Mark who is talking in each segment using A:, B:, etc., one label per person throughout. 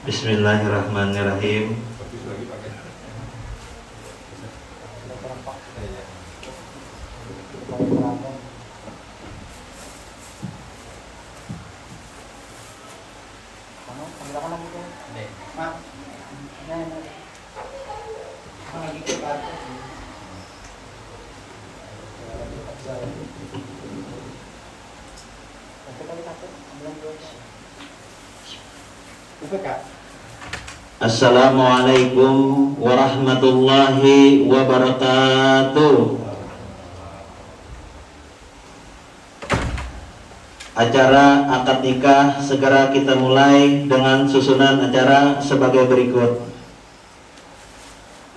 A: Bismillahirrahmanirrahim. Assalamualaikum warahmatullahi wabarakatuh. Acara akad nikah segera kita mulai dengan susunan acara sebagai berikut.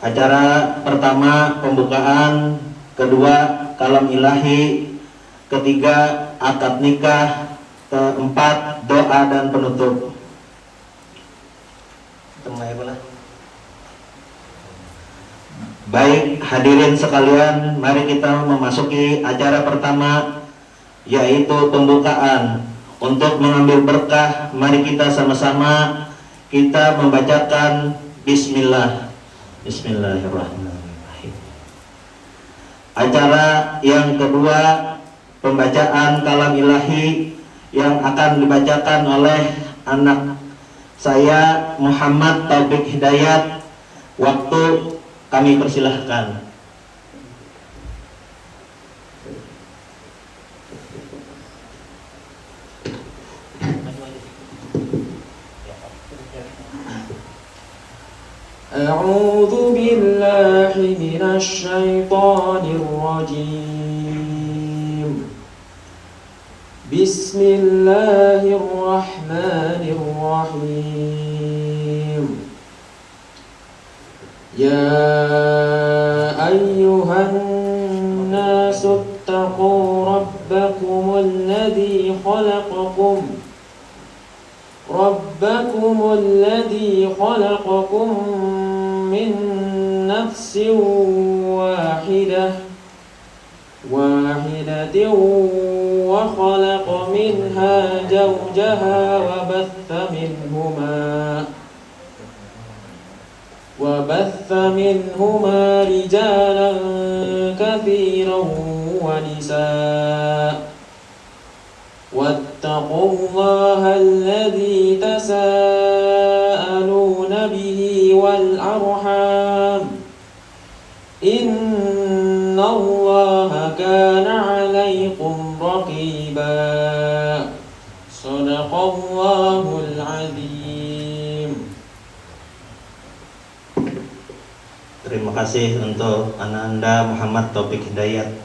A: Acara pertama pembukaan, kedua kalam ilahi, ketiga akad nikah, keempat doa dan penutup. Baik hadirin sekalian, mari kita memasuki acara pertama, yaitu pembukaan. Untuk mengambil berkah, mari kita sama-sama kita membacakan Bismillah. Bismillahirrahmanirrahim. Acara yang kedua, pembacaan kalam ilahi yang akan dibacakan oleh anak saya Muhammad Taufik Hidayat. Waktu kami persilahkan.
B: A'udzu billahi minasy syaithanir rajim. Bismillahirrahmanirrahim. Ya ayyuhan nasu ittaqu rabbakumul ladzi khalaqakum min nafsin wahidatin wa khalaqa minha zawjaha وبث منهما رجالا كثيرا ونساء واتقوا الله الذي تساءلون به والأرحام إن الله كان عليكم رقيبا صدق الله العظيم.
A: Terima kasih untuk Ananda Muhammad Taufik Hidayat.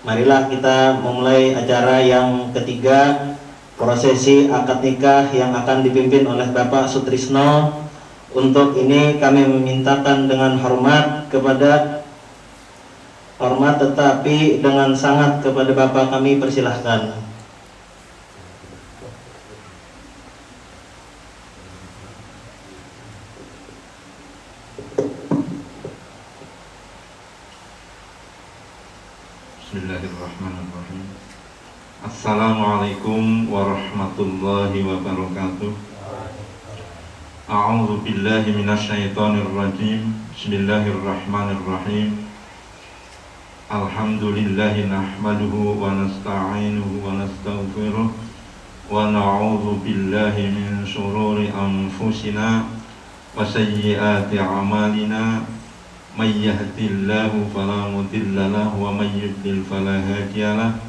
A: Marilah kita memulai acara yang ketiga, prosesi akad nikah yang akan dipimpin oleh Bapak Sutrisno. Untuk ini kami memintakan dengan hormat tetapi dengan sangat kepada Bapak kami persilahkan.
C: Bismillahirrahmanirrahim. Assalamualaikum warahmatullahi wabarakatuh. A'udzu billahi minasyaitonir rajim. Bismillahirrahmanirrahim. Alhamdulillahi nahmaduhu wa nasta'inuhu wa nastaghfiruh wa na'udzu billahi min shururi anfusina wa sayyiati a'malina. May yahdihillahu fala mudilla lahu wa may yudlil fala hadiya lahu.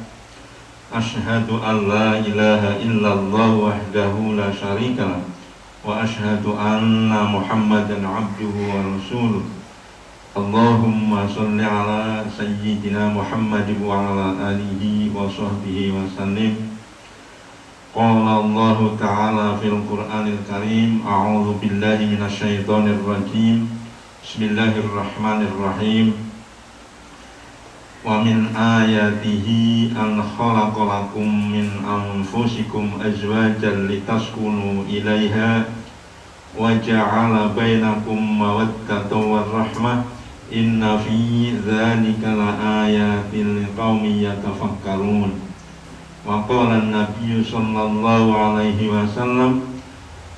C: Asyhadu an la ilaha illallah wahdahu la syarika lahu wa asyhadu anna Muhammadan abduhu wa rasuluh. Allahumma shalli ala sayyidina Muhammad wa ala alihi wa sahbihi wa sallim. Qala Allah ta'ala fil Qur'anil Karim, a'udzu billahi minasy syaithanir rajim. Bismillahirrahmanirrahim. Wa min ayatihi an khalaqalakum min anfusikum azwajan litaskunu ilaiha wa ja'ala bainakum mawaddatan warahmah. Inna fi dzalika laayatin liqaumin yatafakkarun. Wa qala an-nabiyyu sallallahu alaihi wasallam,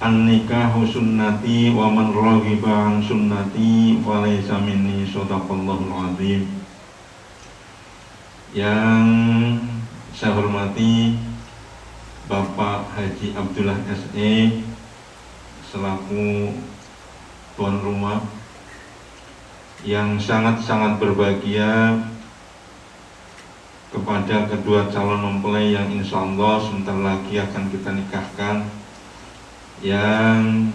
C: an-nikahu sunnati wa man raghiba an sunnati falaysa minni, shadaqallahul azim. Yang saya hormati Bapak Haji Abdullah SE selaku tuan rumah yang sangat-sangat berbahagia kepada kedua calon mempelai yang insya Allah sebentar lagi akan kita nikahkan. Yang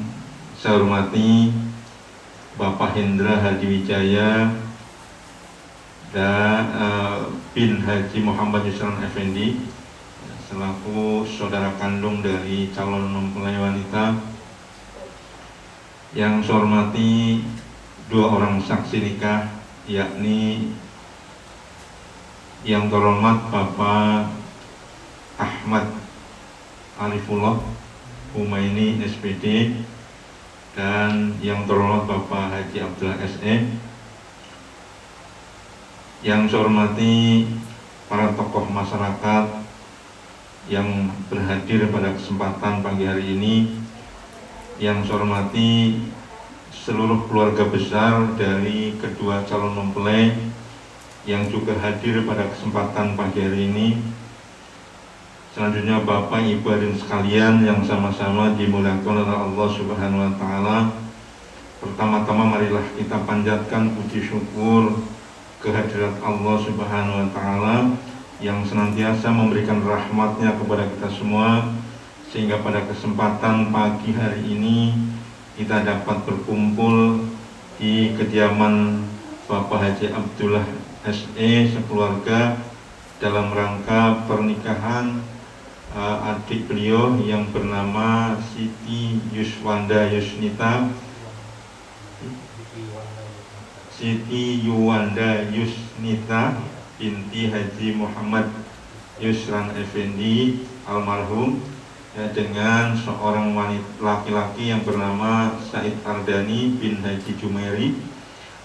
C: saya hormati Bapak Hendra Hadiwijaya dan bin Haji Muhammad Yusran Effendi selaku saudara kandung dari calon mempelai wanita. Yang saya hormati dua orang saksi nikah, yakni yang terhormat Bapak Ahmad Arifullah Humaini SPD dan yang terhormat Bapak Haji Abdullah SE. Yang saya hormati para tokoh masyarakat yang berhadir pada kesempatan pagi hari ini. Yang saya hormati seluruh keluarga besar dari kedua calon mempelai yang juga hadir pada kesempatan pagi hari ini. Selanjutnya Bapak Ibu hadirin sekalian yang sama-sama dimuliakan oleh Allah Subhanahu wa taala. Pertama-tama marilah kita panjatkan puji syukur kehadirat Allah Subhanahu wa taala yang senantiasa memberikan rahmatnya kepada kita semua, sehingga pada kesempatan pagi hari ini kita dapat berkumpul di kediaman Bapak Haji Abdullah SE sekeluarga dalam rangka pernikahan adik beliau yang bernama Siti Yuswanda Yusnita Siti Yuwanda Yusnita binti Haji Muhammad Yusran Effendi almarhum, ya, dengan seorang wanita laki-laki yang bernama Said Ardani bin Haji Jumairi.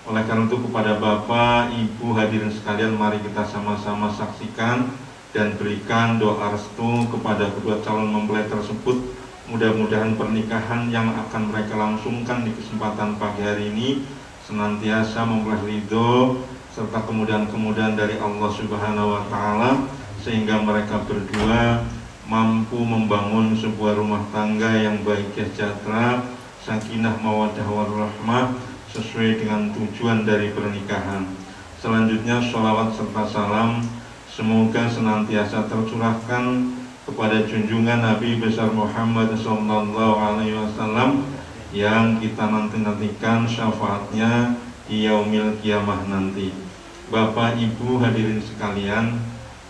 C: Oleh karena itu kepada Bapak, Ibu hadirin sekalian, mari kita sama-sama saksikan dan berikan doa restu kepada kedua calon mempelai tersebut. Mudah-mudahan pernikahan yang akan mereka langsungkan di kesempatan pagi hari ini senantiasa memperoleh ridho serta kemudahan-kemudahan dari Allah Subhanahu wa taala, sehingga mereka berdua mampu membangun sebuah rumah tangga yang bahagia sejahtera, sakinah mawaddah warahmah, sesuai dengan tujuan dari pernikahan. Selanjutnya sholawat serta salam semoga senantiasa tercurahkan kepada junjungan Nabi besar Muhammad SAW yang kita nantikan syafaatnya di yaumil kiamah nanti. Bapak Ibu hadirin sekalian,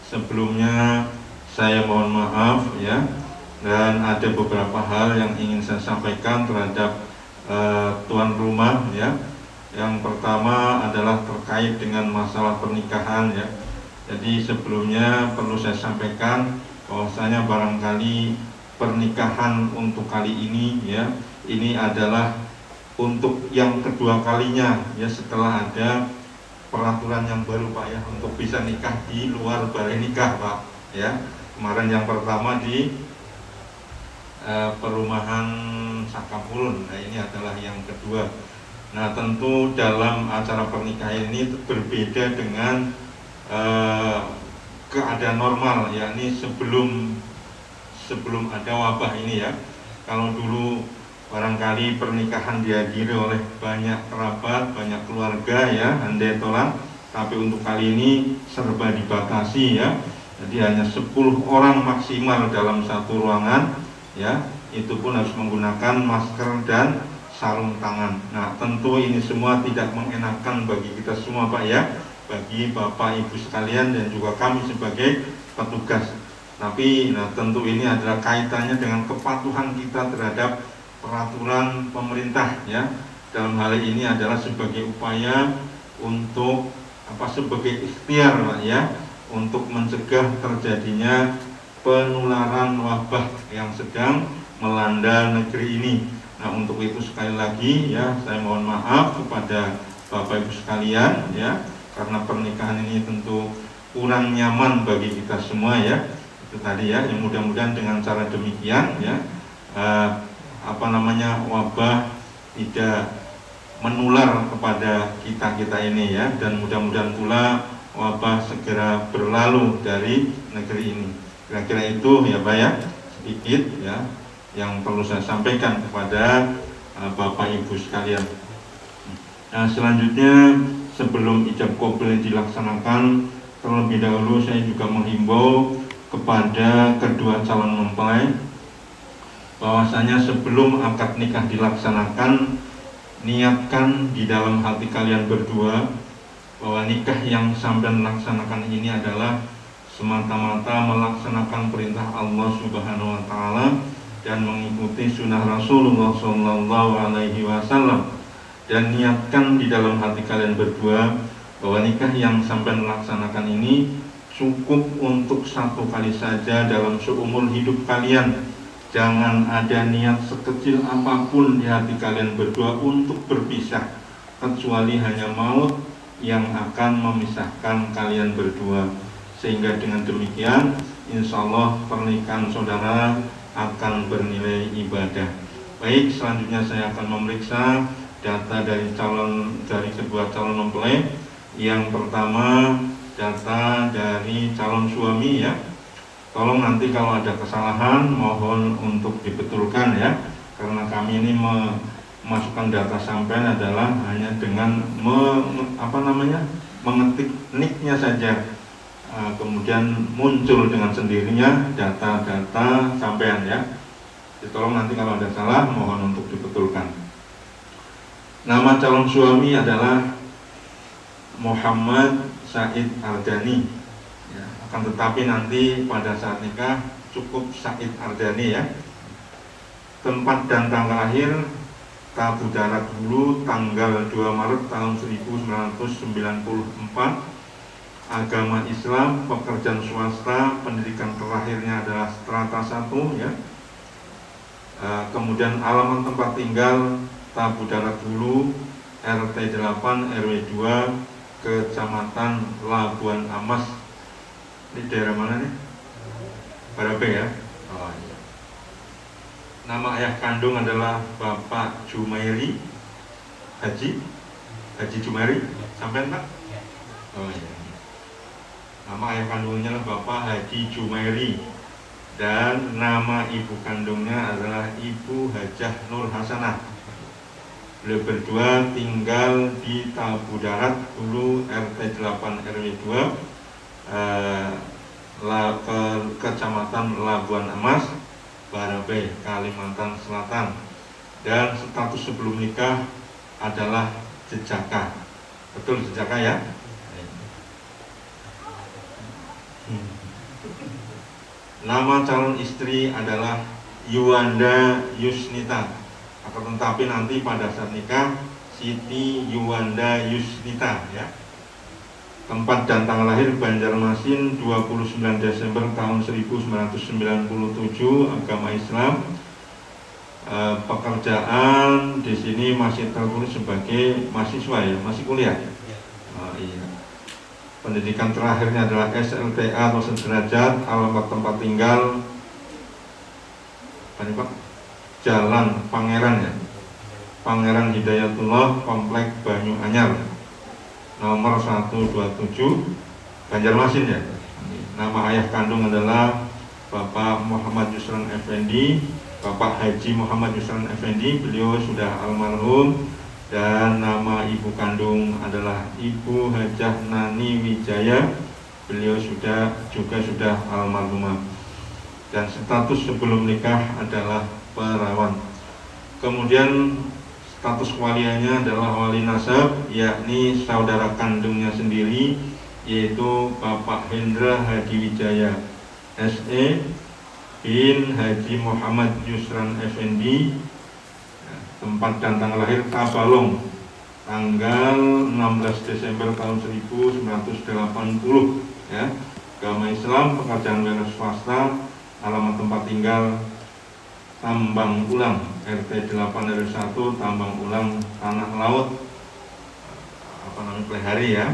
C: sebelumnya saya mohon maaf ya, dan ada beberapa hal yang ingin saya sampaikan terhadap tuan rumah ya. Yang pertama adalah terkait dengan masalah pernikahan ya. Jadi sebelumnya perlu saya sampaikan bahwasanya barangkali pernikahan untuk kali ini ya, ini adalah untuk yang kedua kalinya ya, setelah ada peraturan yang baru Pak ya, untuk bisa nikah di luar balai nikah Pak ya. Kemarin yang pertama di perumahan Sakapulun, nah ini adalah yang kedua. Nah tentu dalam acara pernikahan ini berbeda dengan keadaan normal, yakni sebelum ada wabah ini ya. Kalau dulu barangkali pernikahan dihadiri oleh banyak kerabat, banyak keluarga ya, handai tolan, tapi untuk kali ini serba dibatasi ya. Jadi hanya 10 orang maksimal dalam satu ruangan ya, itu pun harus menggunakan masker dan sarung tangan. Nah tentu ini semua tidak mengenakan bagi kita semua Pak ya, bagi Bapak Ibu sekalian dan juga kami sebagai petugas. Tapi nah tentu ini adalah kaitannya dengan kepatuhan kita terhadap peraturan pemerintah ya. Dalam hal ini adalah sebagai upaya untuk sebagai ikhtiar Pak ya, untuk mencegah terjadinya penularan wabah yang sedang melanda negeri ini. Nah untuk itu sekali lagi ya, saya mohon maaf kepada Bapak Ibu sekalian ya, karena pernikahan ini tentu kurang nyaman bagi kita semua ya. Itu tadi ya, yang mudah-mudahan dengan cara demikian ya, wabah tidak menular kepada kita ini ya, dan mudah-mudahan pula wabah segera berlalu dari negeri ini. Kira-kira itu ya Pak ya, sedikit ya yang perlu saya sampaikan kepada Bapak Ibu sekalian. Nah, selanjutnya sebelum ijab qabul dilaksanakan, terlebih dahulu saya juga menghimbau kepada kedua calon mempelai bahwasanya sebelum akad nikah dilaksanakan, niatkan di dalam hati kalian berdua bahwa nikah yang sampai melaksanakan ini adalah semata-mata melaksanakan perintah Allah Subhanahu wa taala dan mengikuti sunnah Rasulullah Shallallahu alaihi wasallam. Dan niatkan di dalam hati kalian berdua bahwa nikah yang sampai melaksanakan ini cukup untuk satu kali saja dalam seumur hidup kalian. Jangan ada niat sekecil apapun di hati kalian berdua untuk berpisah, kecuali hanya maut yang akan memisahkan kalian berdua. Sehingga dengan demikian insya Allah pernikahan saudara akan bernilai ibadah. Baik, selanjutnya saya akan memeriksa data dari kedua calon mempelai. Yang pertama, data dari calon suami ya. Tolong nanti kalau ada kesalahan mohon untuk dibetulkan ya, karena kami ini memasukkan data sampean adalah hanya dengan mengetik nicknya saja, kemudian muncul dengan sendirinya data-data sampean ya. Jadi tolong nanti kalau ada salah mohon untuk dibetulkan. Nama calon suami adalah Muhammad Said Ardani ya, akan tetapi nanti pada saat nikah cukup Said Ardani ya. Tempat dan tanggal lahir Tabu Darat dulu tanggal 2 Maret tahun 1994. Agama Islam, pekerjaan swasta, pendidikan terakhirnya adalah strata 1 ya. Kemudian alamat tempat tinggal Tabu Darat Hulu, RT 8 RW 2, Kecamatan Labuan Amas. Ini daerah mana nih? Barabe ya? Oh, iya. Nama ayah kandung adalah Bapak Jumairi Haji Jumairi. Sampai Pak? Oh iya. Nama ayah kandungnya adalah Bapak Haji Jumairi. Dan nama ibu kandungnya adalah Ibu Hajah Nur Hasanah. Beliau berdua tinggal di Tabu Darat dulu RT 8 RW 2 Kecamatan Labuan Amas, Barabe, Kalimantan Selatan. Dan status sebelum nikah adalah jejaka. Betul jejaka ya? Nama calon istri adalah Yuwanda Yusnita. Akan tetapi nanti pada saat nikah Siti Yuwanda Yusnita ya. Tempat dan tanggal lahir Banjarmasin 29 Desember tahun 1997, agama Islam. Pekerjaan di sini masih tertulis sebagai mahasiswa ya, masih kuliah. Iya. Pendidikan terakhirnya adalah SLTA atau sederajat. Alamat tempat tinggal Pak Jalan Pangeran ya, Pangeran Hidayatullah, Komplek Banyu Anyar, nomor 127, Banjarmasin ya. Nama ayah kandung adalah Bapak Muhammad Yusran Effendi, Bapak Haji Muhammad Yusran Effendi, beliau sudah almarhum. Dan nama ibu kandung adalah Ibu Hajah Nani Wijaya, beliau juga sudah almarhumah. Dan status sebelum nikah adalah perawan. Kemudian status waliannya adalah wali nasab, yakni saudara kandungnya sendiri, yaitu Bapak Hendra Hadi Wijaya SE bin Haji Muhammad Yusran Effendi. Tempat dan tanggal lahir Tabalong tanggal 16 Desember tahun 1980 ya. Agama Islam, pekerjaan wira swasta. Alamat tempat tinggal Tambang Ulang RT 8 RW 1 Tambang Ulang Tanah Laut Pelihari ya.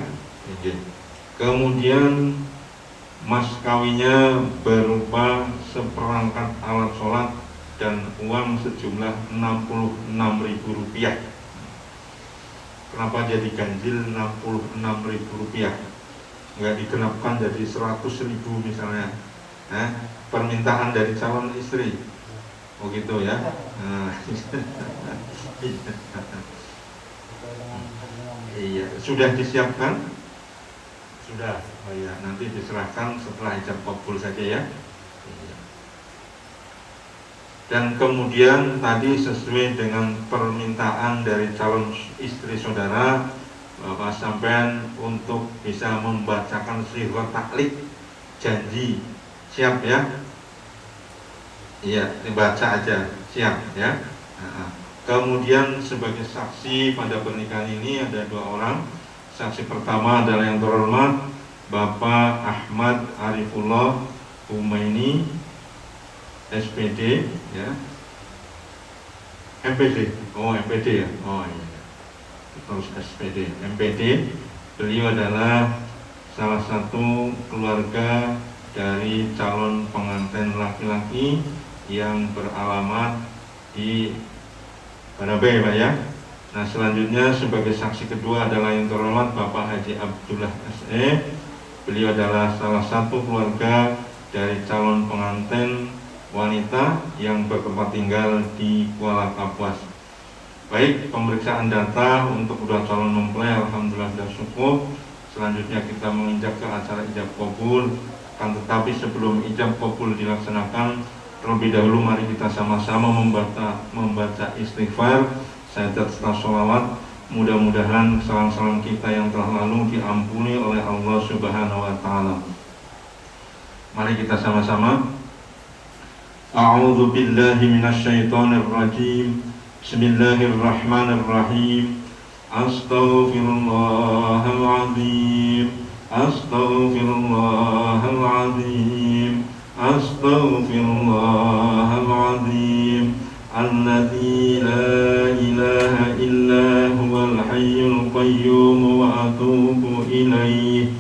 C: Kemudian mas kawinnya berupa seperangkat alat sholat dan uang sejumlah Rp66.000. Kenapa jadi ganjil Rp66.000? Nggak digenapkan jadi 100.000 misalnya. Permintaan dari calon istri. Oh gitu ya. Iya, sudah disiapkan? Sudah. Oh iya, nanti diserahkan setelah ijab kabul saja ya. Iya. Dan kemudian tadi sesuai dengan permintaan dari calon istri saudara, Bapak sampean untuk bisa membacakan sirah taklid janji, siap ya? Iya, dibaca aja, siap ya. Kemudian sebagai saksi pada pernikahan ini ada 2 orang. Saksi pertama adalah yang terhormat Bapak Ahmad Arifullah Humaini, SPD ya. MPD. Oh, MPD ya. Oh iya. Terus SPD, MPD. Beliau adalah salah satu keluarga dari calon pengantin laki-laki yang beralamat di Barabai, Pak ya. Nah, selanjutnya sebagai saksi kedua adalah yang terhormat Bapak Haji Abdullah SE. Beliau adalah salah satu keluarga dari calon pengantin wanita yang bertempat tinggal di Kuala Kapuas. Baik, pemeriksaan data untuk kedua calon mempelai alhamdulillah sudah cukup. Selanjutnya kita menginjak ke acara ijab kabul. Tetapi sebelum ijab kabul dilaksanakan, terlebih dahulu mari kita sama-sama membaca istighfar, syahadat serta sholawat. Mudah-mudahan kesalahan-kesalahan kita yang telah lalu diampuni oleh Allah Subhanahu wa taala. Mari kita sama-sama. A'udzu billahi minasyaitonir rajim. Bismillahirrahmanirrahim. Astaghfirullahaladzim. Astaghfirullahaladzim. Astaghfirullahaladzim. Alladzi la ilaha illa huwal hayyul qayyum wa atubu ilaih.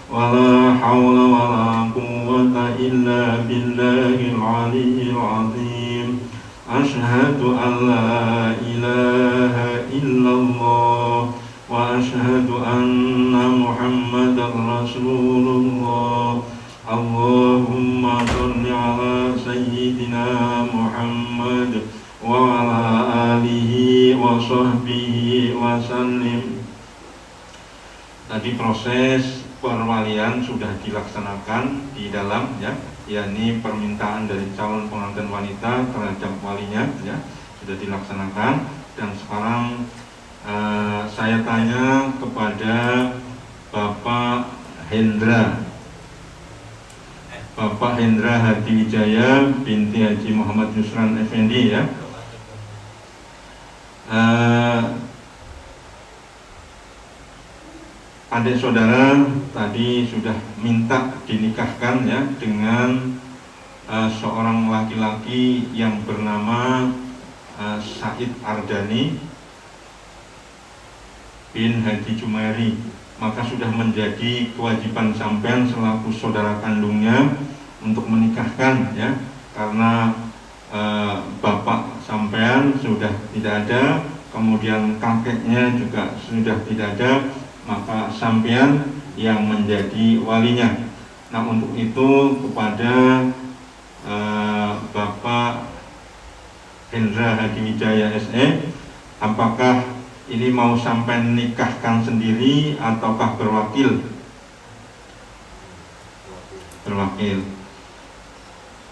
C: Wa la hawla wa la quwwata illa billahil aliyyil azim. Asyhadu an la ilaha illallah wa asyhadu anna Muhammadar Rasulullah. Allahumma sholli ala sayyidina Muhammad wa ala alihi wa sahbihi wa sallim. Tadi proses perwalian sudah dilaksanakan di dalam ya, yakni permintaan dari calon pengantin wanita terhadap walinya ya, sudah dilaksanakan. Dan sekarang saya tanya kepada Bapak Hendra Hadi Wijaya binti Haji Muhammad Yusran Effendi ya. Adik saudara tadi sudah minta dinikahkan ya dengan seorang laki-laki yang bernama Said Ardani bin Haji Jumairi. Maka sudah menjadi kewajiban sampean selaku saudara kandungnya untuk menikahkan ya, karena bapak sampean sudah tidak ada, kemudian kakeknya juga sudah tidak ada, maka sampean yang menjadi walinya. Nah, untuk itu kepada Bapak Hendra Hadi Wijaya SE, apakah ini mau sampai nikahkan sendiri ataukah berwakil? Berwakil.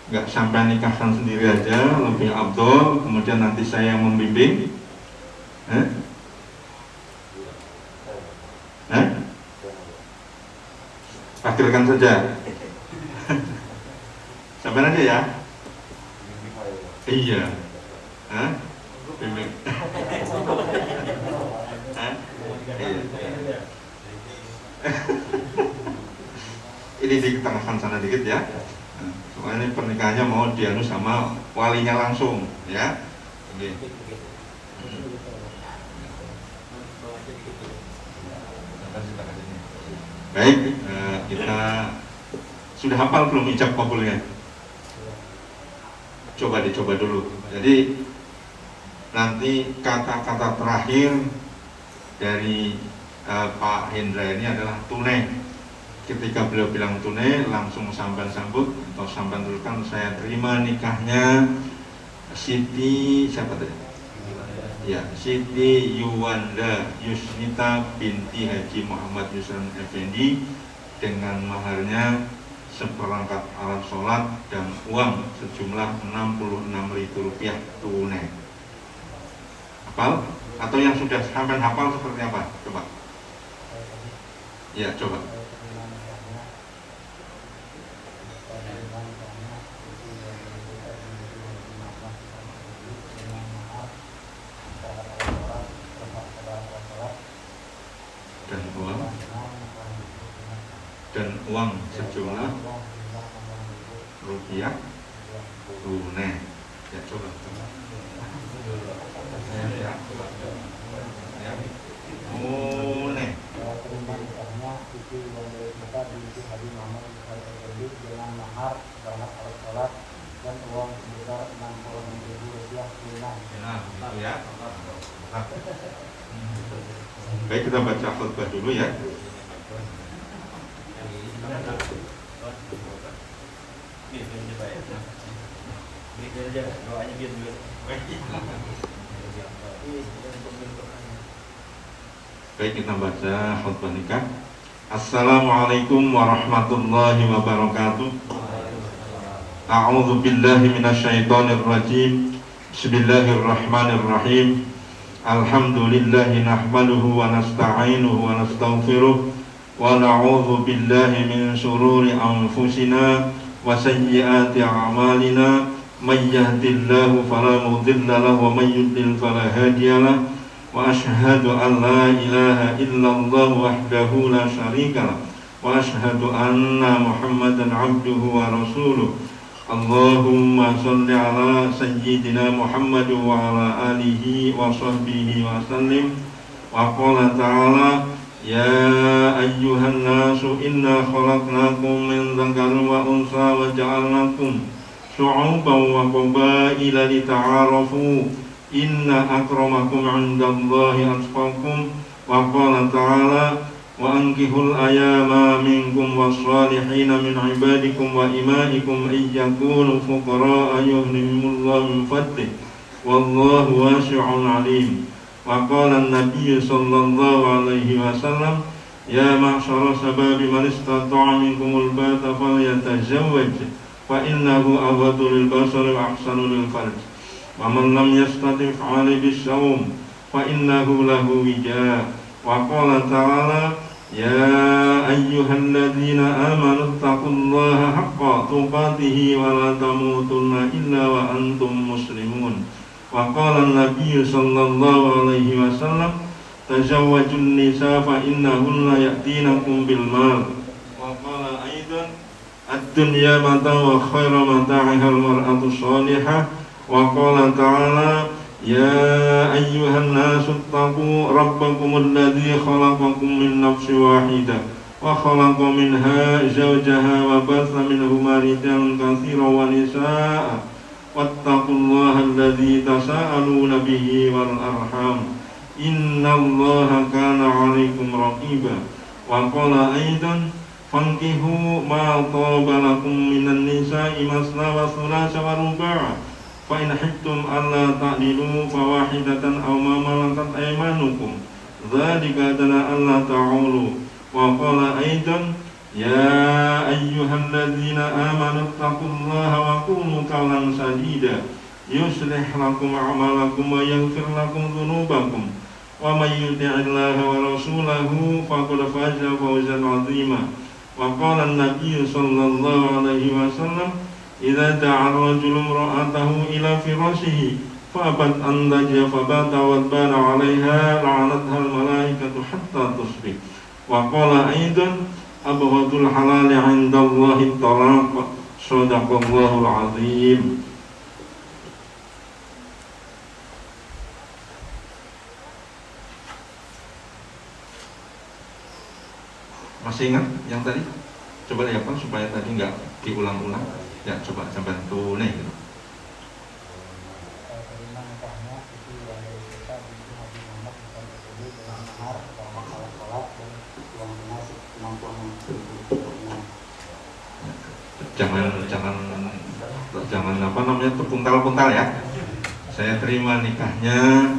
C: Enggak sampai nikahkan sendiri aja, lebih afdol, kemudian nanti saya yang membimbing. Wakilkan saja. Sampai aja ya. Iya. Bimbing. Ini diketengahkan sana dikit ya. Soalnya ini pernikahannya mau dianu sama walinya langsung ya. Oke. Baik, kita sudah hafal belum ijab kabulnya? coba dicoba dulu. Jadi nanti kata-kata terakhir dari Pak Hendra ini adalah tunai. Ketika beliau bilang tunai, langsung sampan sambut atau sampan tuliskan, saya terima nikahnya Siti siapa tadi? Ya, Siti Yuwanda Yusnita binti Haji Muhammad Yusran Effendi dengan maharnya seperangkat alat sholat dan uang sejumlah Rp66.000 tunai. Hafal? Atau yang sudah sampai hafal seperti apa? Coba. Ya, coba. Dan uang sejumlah rupiah tunai. Ya, coba. Ya, tunai.
D: dengan mahar berangkat alat sholat dan uang sebesar Rp66.000 tunai.
C: Nah, gitu ya. Baik, kita baca khutbah dulu ya. Baik, kita baca khutbah nikah. Assalamualaikum warahmatullahi wabarakatuh. A'udzu billahi minasyaitonir rajim. Bismillahirrahmanirrahim. Alhamdulillahi nahmaduhu wa nasta'inuhu wa nastaghfiruh wa na'udzu billahi min shururi anfusina wa sayyiati a'malina. May yahdihillahu fala mudilla lahu wa may yudlil fala hadiya lahu. Wa ashhadu an la ilaha illallah wahdahu la syarika lah wa ashhadu anna Muhammadan abduhu wa rasuluh. Allahumma salli ala sayyidina Muhammad wa ala alihi wa sahbihi wa sallim. Wa qala ta'ala ya ayyuhan nasu inna khalaqnakum min dzakarin wa unsa wa ja'alnakum syu'uban wa qabaila lita'arafu. Inna akramakum 'indallahi atqakum. Wa qala ta'ala wa ankihul ayama minkum was-salihina min 'ibadikum wa imaikum iyyakunu fuqara'a yughnihimullahu min fadlihi wallahu wasi'un 'alim. Wa qala an-nabiy sallallahu alaihi wasallam ya ma'syara sababi man istata'a minkumul bata falyatazawwaj fa innahu aghaddu lil basari wa ahsanu lil farj. Wa man lam yastatif 'alaihi bis-shaum fa innahu lahu wija. Wa qala ta'ala ya ayyuhalladzina amanu taqullaha haqqa tuqatih wa la tamutunna illa wa antum muslimun. Wa qala an-nabiy sallallahu alaihi wasallam tazawwajun nisa fa innahunna ya'tinakum bil mal. Wa qala aidan ad-dunya mata'u wa khairu mata'iha al-mar'atu shalihah. Wa qala ta'ala ya ayyuhan nasu ittaqu rabbakumul ladzi khalaqakum min nafsin wahidah wa khalaqa minha zawjaha wa batha minhuma rijalan katsiran wa nisaa'a wattaqullaha alladzi tasaaluna bihi wal arham innallaha kana 'alaikum raqiba. Wa qala aidan fankihu ma taba lakum minan nisa'i masna wa thulatha wa ruba'. Fa in khiftum alla ta'dilu fawahidatan aw ma malakat aymanukum dzalika adna alla ta'ulu. Wa qala aidan ya ayyuhalladzina amanu taqullaha wa qulu qawlan sadida yuslih lakum a'malakum wa yaghfir lakum dzunubakum wa may yuti'illaha wa rasulahu faqad faza fawzan 'azima. Wa qala an-nabiy sallallahu alaihi wasallam idza da'a rajulun imra'atahu ila firashihi fa'abat an tajia fabata wa bana 'alaiha la'anatha al-malaikatu hatta tusbih. Wa qala aidan abghadul halali 'indallahi talaq. Shadaqallahul 'azim. Masih ingat yang tadi? Coba ya Pak supaya tadi enggak diulang-ulang. Ya, coba sampai tunai gitu. jangan apa namanya terpuntal-puntal ya. Saya terima nikahnya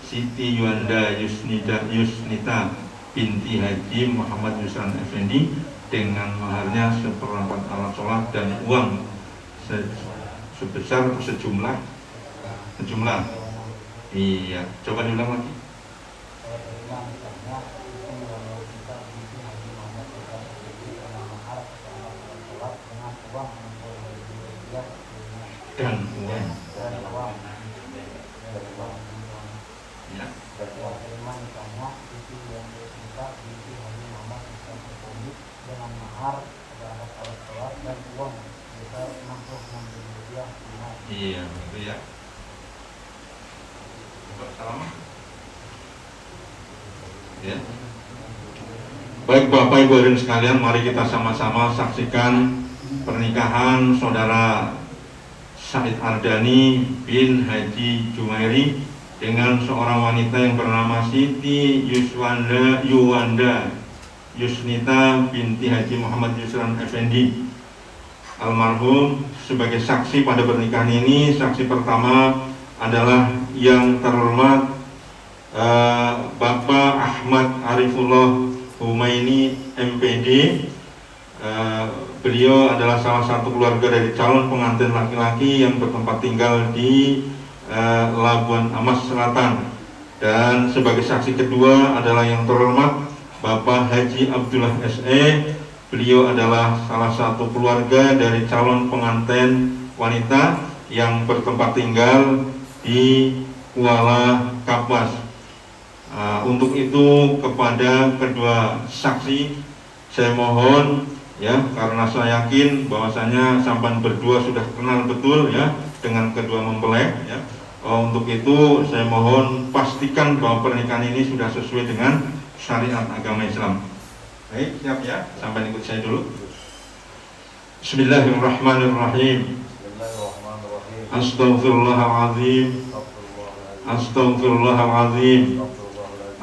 C: Siti Yuanda Yusnita binti Haji Muhammad Yusran Effendi dengan maharnya seperempat alat sholat dan uang sebesar sejumlah. Iya, coba diulang lagi. Dan uang. Ya.
D: dengan mahar terhadap alat sholat dan uang sebesar Rp66.000 tunai.
C: Iya, itu ya. Coba salam. Ya. Baik Bapak Ibu hadirin sekalian, mari kita sama-sama saksikan pernikahan saudara Said Ardani bin Haji Jumairi dengan seorang wanita yang bernama Siti Yuanda Yusnita binti Haji Muhammad Yusran Effendi almarhum. Sebagai saksi pada pernikahan ini, saksi pertama adalah yang terhormat Bapak Ahmad Arifullah Humaini MPD. Beliau adalah salah satu keluarga dari calon pengantin laki-laki yang bertempat tinggal di Labuan Amas Selatan. Dan sebagai saksi kedua adalah yang terhormat Bapak Haji Abdullah SE. Beliau adalah salah satu keluarga dari calon pengantin wanita yang bertempat tinggal di Kuala Kapuas. Untuk itu kepada kedua saksi saya mohon ya, karena saya yakin bahwasanya sampan berdua sudah kenal betul ya dengan kedua mempelai ya. Untuk itu saya mohon pastikan bahwa pernikahan ini sudah sesuai dengan syariat agama Islam. Baik, siap ya? Sampai ikut saya dulu. Bismillahirrahmanirrahim. Astaghfirullahaladzim. Astaghfirullahaladzim.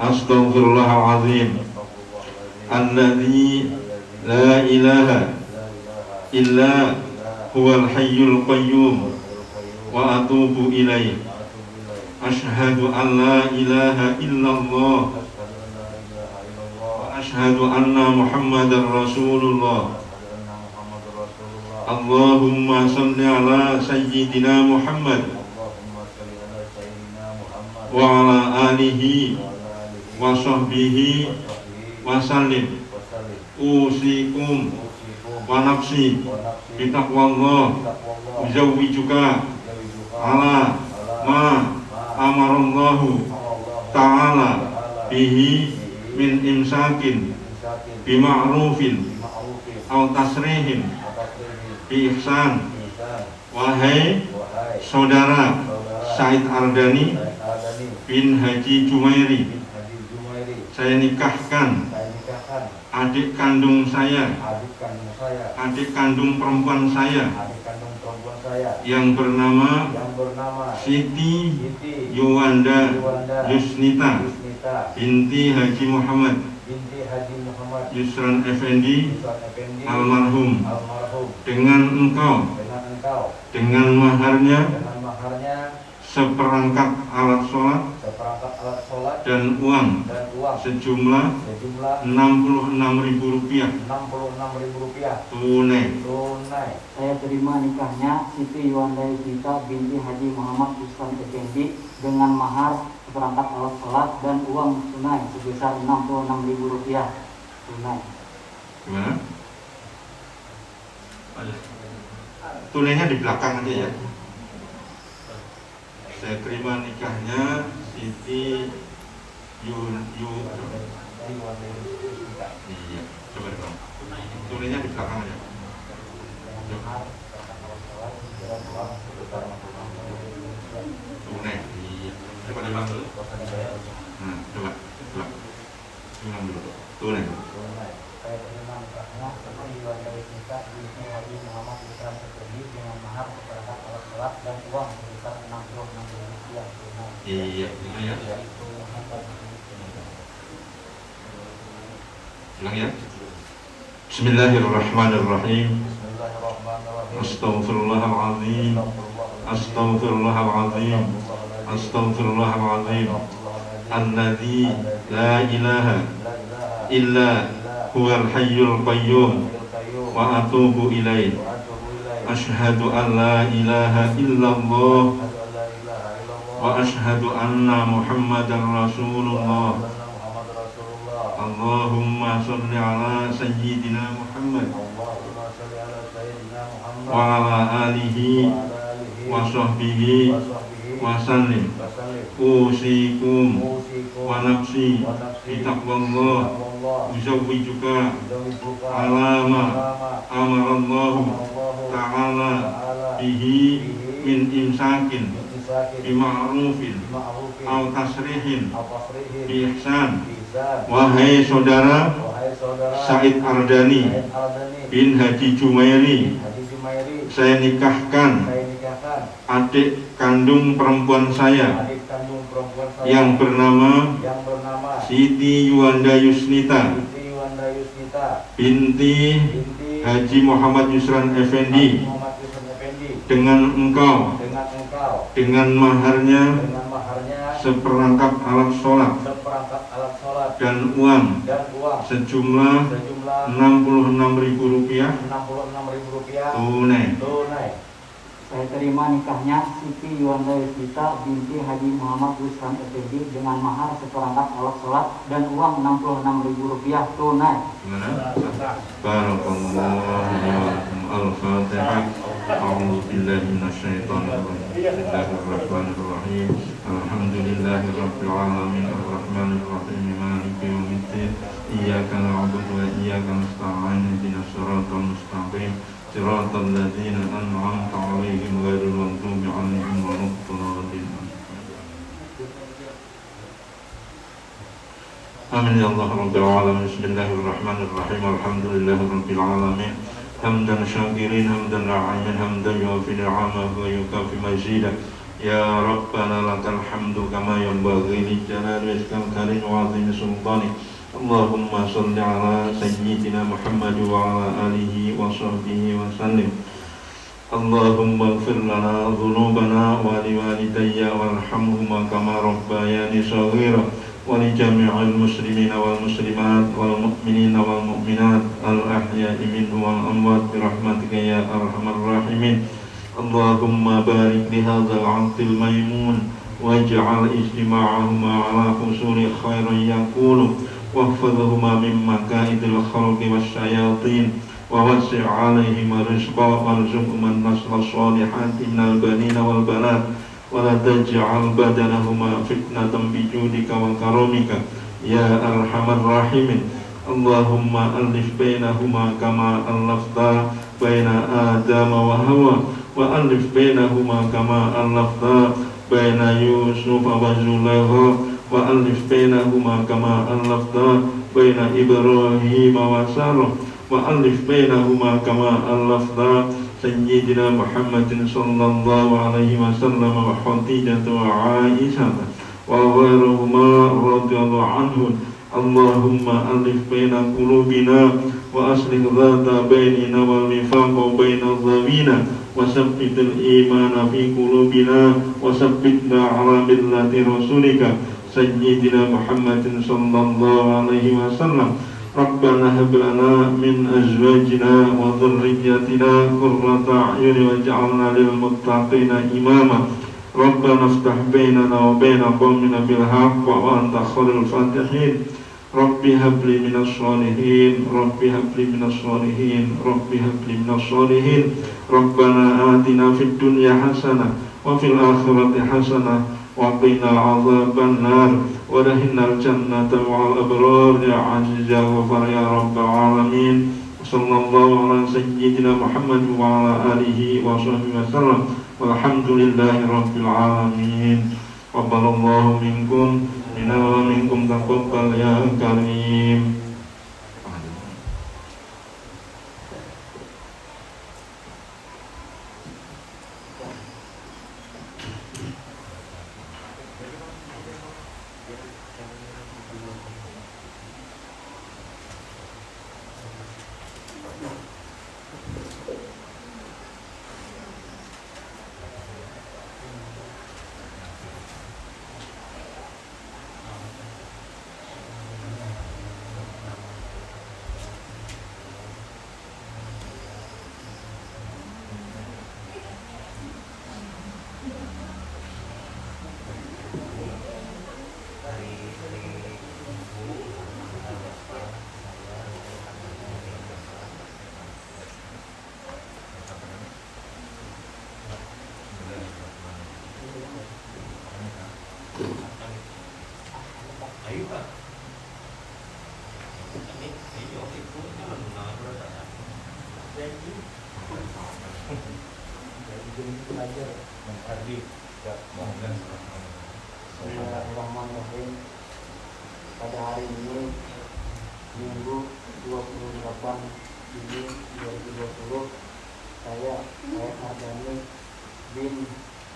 C: Astaghfirullahaladzim. Alladzi la ilaha illa huwal hayyul qayyum wa atubu ilaih. Asyhadu an la ilaha illallah wa asyhadu anna Muhammadar Rasulullah. Allahumma salli ala sayyidina Muhammad wa ala alihi wa sahbihi wa sallim. Usikum wa nafsi bitaqwallah uzawwijuka ala ma amarallahu ta'ala bihi min imsakin bima'rufin aw tasrihin bi ihsan. Wahai saudara Said Ardani bin Haji Jumairi, saya nikahkan adik kandung saya, adik kandung perempuan saya yang bernama Siti Yuanda Yusnita binti Haji Muhammad Yusran Effendi almarhum, dengan engkau dengan maharnya seperangkat alat sholat dan uang sejumlah Rp66.000 tunai.
D: Saya terima nikahnya Siti Yuanda Yusnita binti Haji Muhammad Yusran Effendi dengan mahar seperangkat alat sholat dan uang tunai sebesar Rp66.000 tunai.
C: Gimana? Tunainya di belakang aja ya. Saya terima nikahnya Siti Iya, coba dong. Tunainya di belakang aja. Tunai. Iya. Coba diulang dulu. Coba. Ulang dulu. Tunai.
D: Saya terima nikahnya Siti Yuanda Yusnita binti Haji Muhammad Yusran Effendi dengan mahar seperangkat alat sholat dan uang sebesar Rp66.000 tunai.
C: Iya, itu ya. Ulang ya. Bismillahirrahmanirrahim. Astaghfirullahaladzim. Astaghfirullahaladzim. Astaghfirullahaladzim. Alladzi la ilaha illa huwal hayyul qayyum wa atubu ilaih. Asyhadu an la ilaha illallah wa asyhadu anna Muhammadar Rasulullah. Allahumma sholli ala sayyidina Muhammad wa ala alihi wa sahbihi wa sallim. Usikum wa nafsi bitaqwallah. Uzawwijuka alama amarallahu ta'ala bihi min imsakin bima'rufin aw tasrihin bi ihsan. Wahai saudara Said Ardani bin Haji Jumairi, saya nikahkan adik kandung perempuan saya yang bernama Siti Yuanda Yusnita binti Haji Muhammad Yusran Effendi dengan engkau, dengan maharnya seperangkap alat sholat dan uang sejumlah Rp66.000 tunai.
D: Saya terima nikahnya Siti Yuanda Yusnita binti Haji Muhammad Yusran Effendi dengan mahar seperangkat alat sholat dan uang Rp66.000 tunai.
C: Barakallahu. Al-Fatihah. A'udzu billahi minasyaitonir rajim. Bismillahirrahmanirrahim. Alhamdulillahirabbil alamin arrahmanir rahim maliki yaumiddin. Iyyaka na'budu wa iyyaka nasta'in. Ihdinas siratal mustaqim. Siratal ladzina an'amta 'alaihim ghairil maghdubi 'alaihim waladdallin. Amin ya Allah rabbil alamin. Bismillahirrahmanirrahim. Alhamdulillahirabbil alamin. Hamdan syakirin, hamdan ra'imin, hamdan yuafi ni'amahu wa yukafi mazidah. Ya Rabbana lakal hamdu kama yanbaghi li jalali wajhikal karim wa 'azimi sultanik. Allahumma sholli ala sayyidina Muhammad wa ala alihi wa sahbihi wa sallim. Allahumma ighfir lana dhunubana wa liwalidayya warhamhuma kama rabbayani shaghira. ولجميع المسلمين والمسلمات والمؤمنين والمؤمنات الأحياء منهم والأموات برحمتك يا أرحم الراحمين. اللهم بارك لهذا العقد الميمون واجعل اجتماعهما على حصول خير يقول واحفظهما من مكائد الخلق والشياطين ووسع عليهما رزقا وارزقهما النسل الصالحات من البنين والبنات ولا تجعل بدنهما فتنة بجودك وكرمك يا أرحم الراحمين. اللهم ألف بينهما كما ألفت بين آدم وحواء وألف بينهما كما ألفت بين يوسف وزليخا وألف بينهما كما ألفت بين إبراهيم وسارة وألف بينهما كما ألفت Sayyidina Muhammadin sallallahu alaihi wasallam wa Khadijah wa Aisyah wa ghairuhuma radhiyallahu anhum. Allahumma alif baina qulubina wa aslih dhata bainina wal nifaqa baina dhawina wa sabbitil imana fi qulubina wa sabbitna ala millati rasulika Sayyidina Muhammadin sallallahu alaihi wasallam. Rabbana hab lana min azwajina wa dhurriyyatina qurrata a'yun waj'alna lil muttaqina imama. Rabbana iftah bainana wa baina qaumina bil haqq wa anta khairul fatihin. Rabbi habli minas sholihin, Rabbi habli minas sholihin, Rabbi habli minas sholihin. Rabbana atina fid dunya hasanah wa fil akhirati hasanah wa qina adzaban nar wa dakhilnal jannata ma'al abrar ya aziz ya ghafar ya rabbal alamin. Sallallahu ala sayyidina Muhammad wa ala alihi wa sahbihi wasallam. Walhamdulillahi rabbil alamin. Qabbalallahu minkum minna wa minkum taqabbal ya karim.
D: Bismillahirrahmanirrahim. Pada hari ini Minggu 28 Juni 2020, saya Ardani bin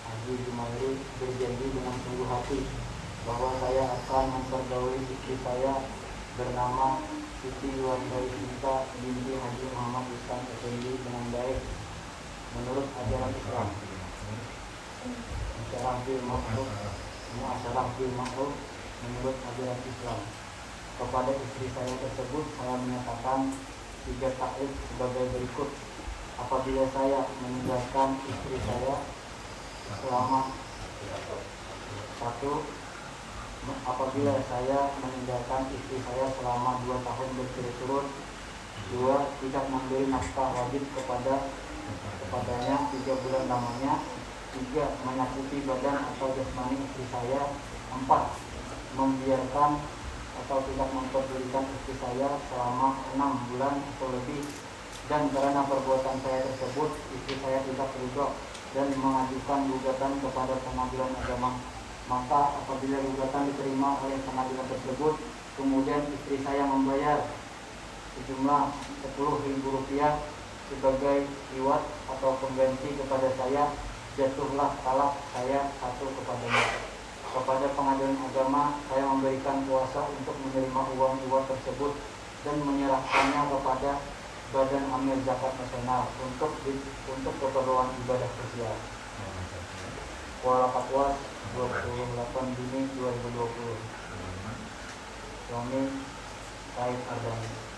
D: Haji Jumairi berjanji dengan sungguh hati bahwa saya akan mempergauli istri saya bernama Siti Yuandai Sinta binti Haji Muhammad Islam Effendi dengan baik menurut ajaran Islam. Muasyarah bil ma'ruf menurut ajaran Islam. Kepada istri saya tersebut saya menyatakan 3 taklid sebagai berikut. Apabila saya meninggalkan istri saya selama 2 tahun berturut-turut, 2 tidak memberi nafkah wajib kepadanya 3 bulan lamanya, 3 menyakiti badan atau jasmani istri saya, 4 membiarkan atau tidak memperdulikan istri saya selama 6 bulan atau lebih, dan karena perbuatan saya tersebut istri saya tidak ridho dan mengajukan gugatan kepada pengadilan agama. Maka apabila gugatan diterima oleh pengadilan tersebut, kemudian istri saya membayar sejumlah Rp10.000 sebagai iwat atau pengganti kepada saya, jatuhlah talak saya 1 kepadanya. Kepada pengadilan agama saya memberikan kuasa untuk menerima uang iwat tersebut dan menyerahkannya kepada Badan Amil Zakat Nasional untuk keperluan ibadah sosial. Kuala Patwas 28 Juni 2020. Suami Said Ardani.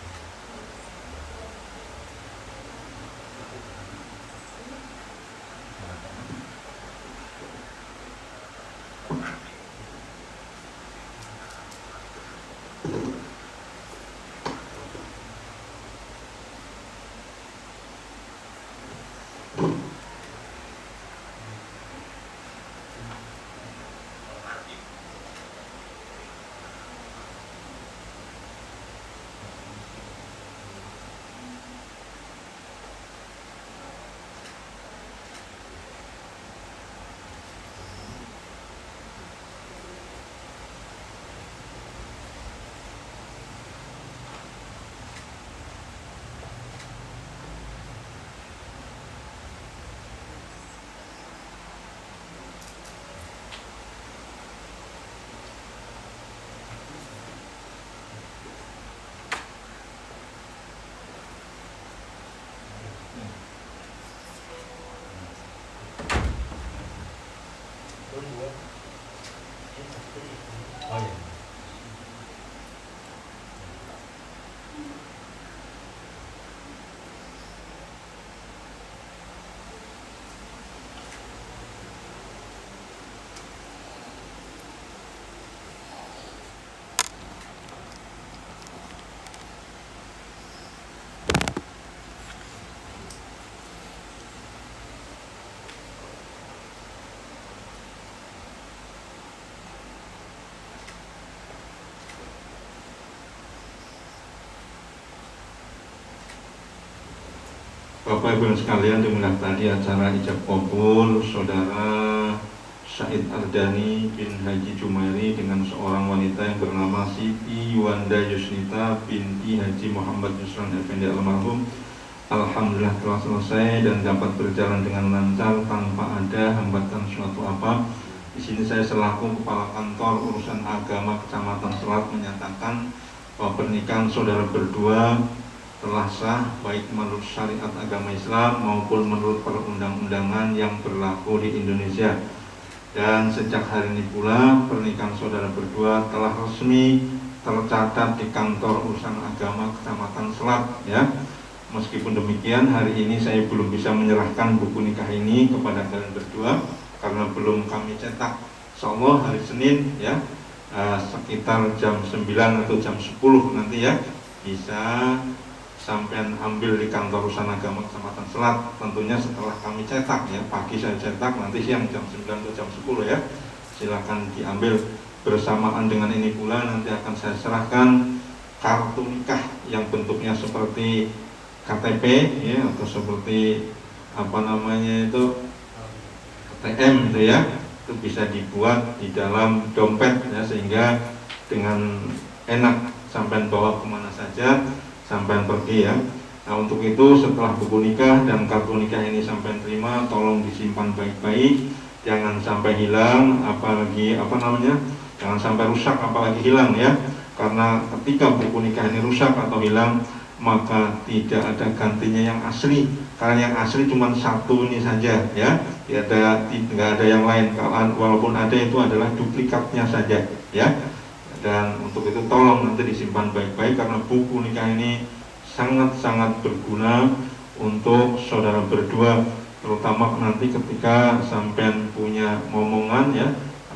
C: Bapak Ibu sekalian, dimulai tadi acara ijab kabul saudara Said Ardani bin Haji Jumairi dengan seorang wanita yang bernama Siti Yuanda Yusnita binti Haji Muhammad Yusran Effendi almarhum. Alhamdulillah telah selesai dan dapat berjalan dengan lancar tanpa ada hambatan suatu apa. Di sini saya selaku Kepala Kantor Urusan Agama Kecamatan Selat menyatakan bahwa pernikahan saudara berdua telah sah baik menurut syariat agama Islam maupun menurut perundang-undangan yang berlaku di Indonesia. Dan sejak hari ini pula pernikahan saudara berdua telah resmi tercatat di Kantor Urusan Agama Kecamatan Selat ya. Meskipun demikian hari ini saya belum bisa menyerahkan buku nikah ini kepada kalian berdua karena belum kami cetak. Insyaallah hari Senin ya sekitar jam 9 atau jam 10 nanti ya, bisa sampean ambil di kantor Urusan Agama Kecamatan Selat. Tentunya setelah kami cetak ya, pagi saya cetak, nanti siang jam 9 atau jam 10 ya, silakan diambil. Bersamaan dengan ini pula nanti akan saya serahkan kartu nikah yang bentuknya seperti KTP ya, atau seperti apa namanya itu ATM itu ya, itu bisa dibuat di dalam dompet ya, sehingga dengan enak sampean bawa kemana saja sampean pergi ya. Nah, untuk itu setelah buku nikah dan kartu nikah ini sampean terima, tolong disimpan baik-baik, jangan sampai hilang, apalagi jangan sampai rusak apalagi hilang ya. Karena ketika buku nikah ini rusak atau hilang, maka tidak ada gantinya yang asli. Karena yang asli cuma satu ini saja ya, tidak ada yang lain. Walaupun ada, itu adalah duplikatnya saja ya. Dan untuk itu tolong nanti disimpan baik-baik, karena buku nikah ini sangat-sangat berguna untuk saudara berdua, terutama nanti ketika sampean punya momongan ya,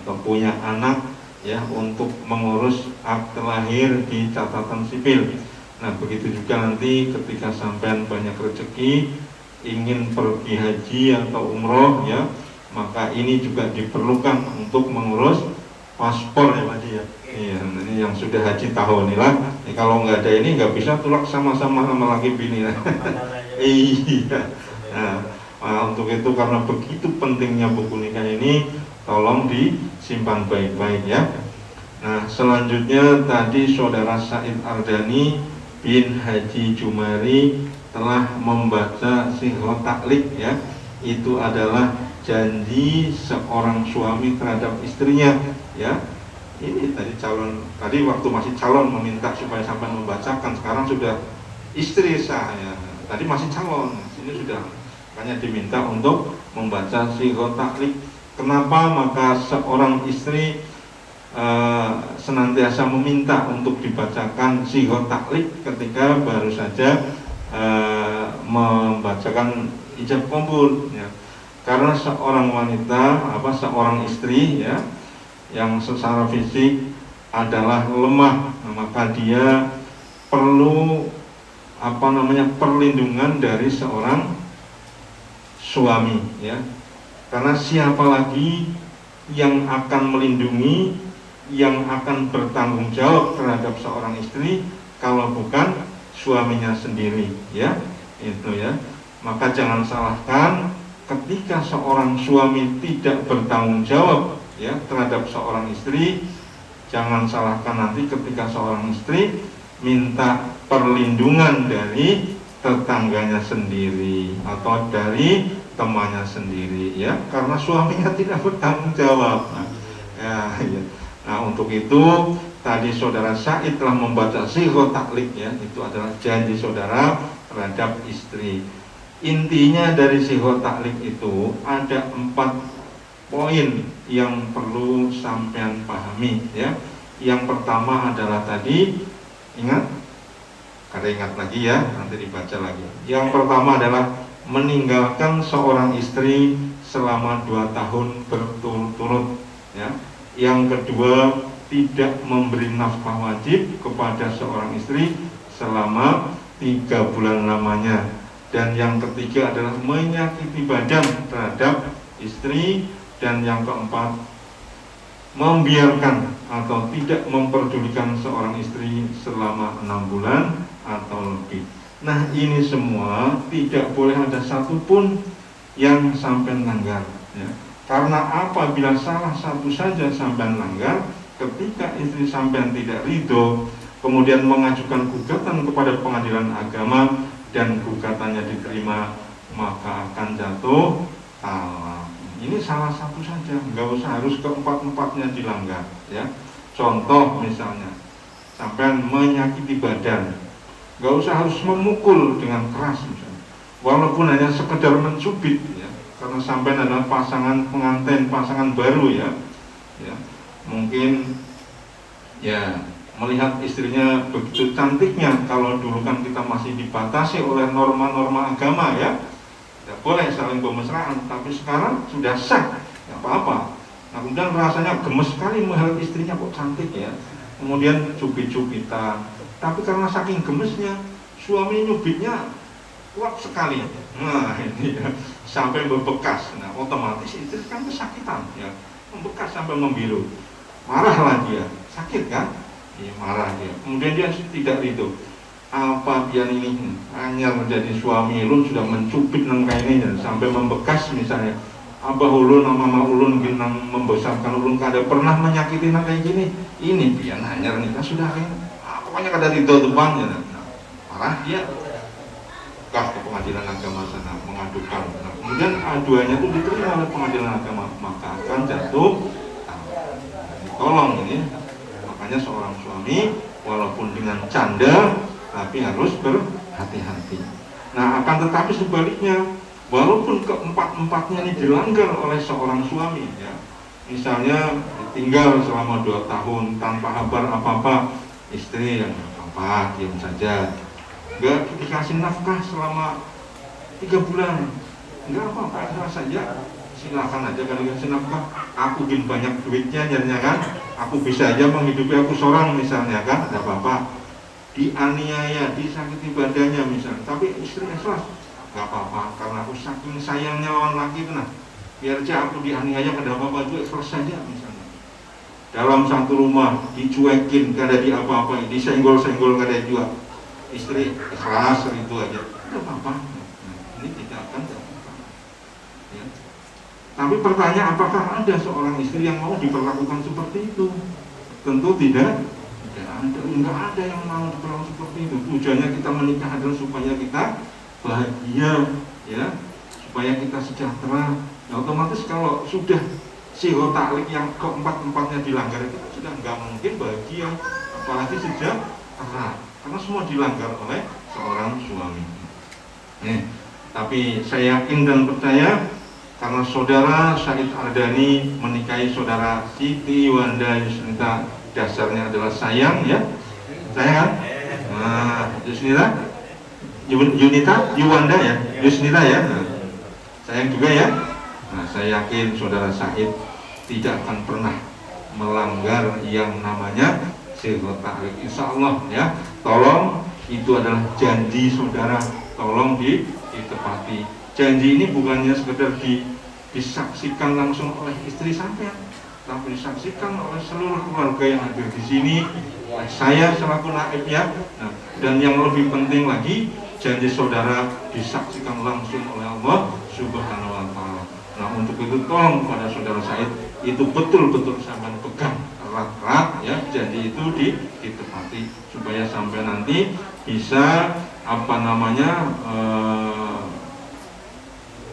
C: atau punya anak ya, untuk mengurus akte lahir di catatan sipil. Nah, begitu juga nanti ketika sampean banyak rezeki, ingin pergi haji atau umroh ya, maka ini juga diperlukan untuk mengurus paspor ya Pak Haji ya. Iya, ini yang sudah haji tahun ini lah. Kalau nggak ada ini nggak bisa tulak sama-sama laki bini lah. Iya. Nah, untuk itu karena begitu pentingnya buku nikah ini, tolong disimpan baik-baik ya. Nah, selanjutnya tadi saudara Said Ardani bin Haji Jumari telah membaca Sighah Taklid ya. Itu adalah janji seorang suami terhadap istrinya ya. Ini tadi waktu masih calon meminta supaya sampai membacakan, sekarang sudah istri saya. Tadi masih calon, ini sudah hanya diminta untuk membaca Sighah Taklid. Kenapa? Maka seorang istri senantiasa meminta untuk dibacakan Sighah Taklid ketika baru saja membacakan ijab qabul ya. Karena seorang wanita, seorang istri ya, yang secara fisik adalah lemah, maka dia perlu perlindungan dari seorang suami ya. Karena siapa lagi yang akan melindungi, yang akan bertanggung jawab terhadap seorang istri kalau bukan suaminya sendiri ya, itu ya. Maka jangan salahkan ketika seorang suami tidak bertanggung jawab ya terhadap seorang istri, jangan salahkan nanti ketika seorang istri minta perlindungan dari tetangganya sendiri atau dari temannya sendiri ya, karena suaminya tidak bertanggung jawab. Nah, untuk itu tadi saudara Said telah membaca Sighah Taklid ya, itu adalah janji saudara terhadap istri. Intinya dari Sighah Taklid itu ada 4 poin yang perlu sampean pahami ya. Yang pertama adalah tadi, ingat lagi ya, nanti dibaca lagi. Yang pertama adalah meninggalkan seorang istri selama 2 tahun berturut-turut ya. Yang kedua, tidak memberi nafkah wajib kepada seorang istri selama 3 bulan lamanya. Dan yang ketiga adalah menyakiti badan terhadap istri. Dan yang keempat, membiarkan atau tidak memperdulikan seorang istri selama 6 bulan atau lebih. Nah, ini semua tidak boleh ada satupun yang sampai langgar ya. Karena apabila salah satu saja sampai langgar, ketika istri sampai tidak ridho, kemudian mengajukan gugatan kepada pengadilan agama dan gugatannya diterima, maka akan jatuh talak. Ini salah satu saja, nggak usah harus keempat-empatnya dilanggar ya. Contoh misalnya, sampai menyakiti badan, nggak usah harus memukul dengan keras misalnya, walaupun hanya sekedar mencubit ya. Karena sampai adalah pasangan pengantin, pasangan baru ya. Mungkin ya melihat istrinya begitu cantiknya. Kalau dulu kan kita masih dibatasi oleh norma-norma agama ya, tidak boleh saling bermesraan, tapi sekarang sudah sah, nggak apa-apa. Nah, kemudian rasanya gemes sekali melihat istrinya kok cantik ya. Kemudian cubit-cubitan. Tapi karena saking gemesnya, suami nyubitnya kuat sekali. Nah, ini ya, sampai membekas. Nah, otomatis istri kan kesakitan ya. Membekas sampai membiru. Marahlah dia. Sakit kan? Iya, marah dia. Kemudian dia tidak itu. Apa dia ini hanya menjadi suami ulun sudah mencubit nang kainnya sampai membekas misalnya. Abah ulun sama mama ulun ginang membesarkan ulun kada pernah menyakiti nang kayak gini. Ini dia hanya nikah sudah kayak pokoknya kada ridho depan ya. Nah, marah dia ke pengadilan agama sana mengadukan. Nah, kemudian aduannya itu diterima oleh pengadilan agama, maka akan jatuh. Tolong ini, makanya seorang suami walaupun dengan canda tapi harus berhati-hati. Nah, akan tetapi sebaliknya, walaupun keempat-empatnya ini dilanggar oleh seorang suami, ya, misalnya ditinggal selama 2 tahun tanpa kabar apa-apa, istri yang apa, diam saja, nggak dikasih nafkah selama 3 bulan, nggak apa-apa saja, silakan aja kalau dikasih nafkah. Aku bin banyak duitnya, jadinya kan, aku bisa aja menghidupi aku seorang misalnya kan, ada apa-apa. Dianiaya, disakiti badannya misalnya, tapi istri ikhlas, nggak apa-apa, karena aku saking sayangnya lawan laki itu, nah biar aja aku dianiaya kada apa-apa juga, ikhlas saja misalnya. Dalam satu rumah dicuekin, kada di apa-apa, disenggol-senggol kada juga, istri ikhlas itu aja, nggak apa-apa. Nah, ini tidak akan apa-apa ya. Tapi pertanyaan, apakah ada seorang istri yang mau diperlakukan seperti itu? Tentu tidak. Enggak ada yang mau diperlakukan seperti itu. Tujuannya kita menikah adalah supaya kita bahagia, ya, supaya kita sejahtera. Nah, otomatis kalau sudah sihro taklik yang keempat-empatnya dilanggar, itu sudah nggak mungkin bahagia, apalagi sejahtera, karena semua dilanggar oleh seorang suami. Tapi saya yakin dan percaya, karena saudara Syahid Ardani menikahi saudara Siti Wanda Yusnita, dasarnya adalah sayang ya, sayang. Nah, Yunita, Yuwanda ya, Yusnita ya. Nah, sayang juga ya. Nah, saya yakin saudara Syahid tidak akan pernah melanggar yang namanya sihro ta'liq, insya Allah ya. Tolong, itu adalah janji saudara, tolong ditepati. Janji ini bukannya sekedar disaksikan langsung oleh istri sampean, tapi disaksikan oleh seluruh keluarga yang hadir di sini, saya selaku naibnya. Nah, dan yang lebih penting lagi, janji saudara disaksikan langsung oleh Allah Subhanahu wa Ta'ala. Nah, untuk itu tolong pada saudara Syahid, itu betul-betul sampai pegang erat-erat ya, janji itu ditepati supaya sampai nanti bisa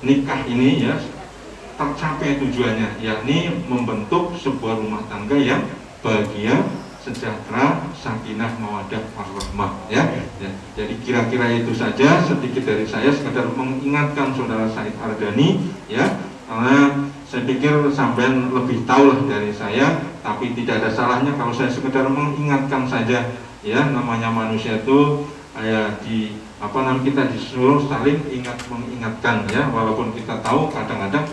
C: nikah ini ya tercapai tujuannya, yakni membentuk sebuah rumah tangga yang bahagia, sejahtera, sakinah, mawaddah, warahmah ya. Jadi kira-kira itu saja sedikit dari saya, sekedar mengingatkan saudara Syahid Ardani ya, karena saya pikir sampean lebih tahu lah dari saya, tapi tidak ada salahnya kalau saya sekedar mengingatkan saja ya. Namanya manusia itu kita disuruh saling mengingatkan ya, walaupun kita tahu kadang-kadang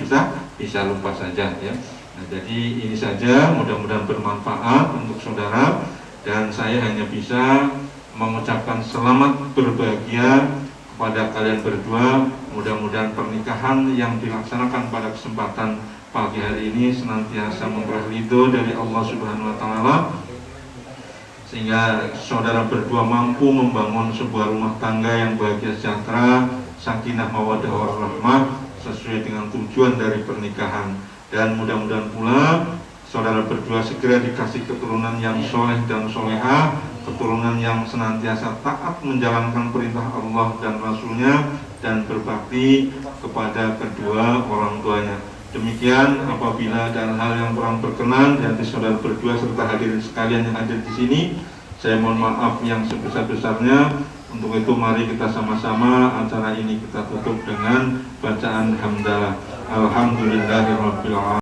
C: bisa lupa saja ya. Nah, jadi ini saja, mudah-mudahan bermanfaat untuk saudara, dan saya hanya bisa mengucapkan selamat berbahagia kepada kalian berdua. Mudah-mudahan pernikahan yang dilaksanakan pada kesempatan pagi hari ini senantiasa memperoleh ridho dari Allah Subhanahu wa Ta'ala, sehingga saudara berdua mampu membangun sebuah rumah tangga yang bahagia, sejahtera, sakinah, mawaddah, warahmah, sesuai dengan tujuan dari pernikahan. Dan mudah-mudahan pula saudara berdua segera dikasih keturunan yang soleh dan solehah, keturunan yang senantiasa taat menjalankan perintah Allah dan Rasulnya, dan berbakti kepada kedua orang tuanya. Demikian, apabila ada hal yang kurang berkenan di hati saudara berdua serta hadirin sekalian yang hadir di sini, saya mohon maaf yang sebesar-besarnya. Untuk itu mari kita sama-sama acara ini kita tutup dengan bacaan hamdalah. Alhamdulillahirabbil alamin.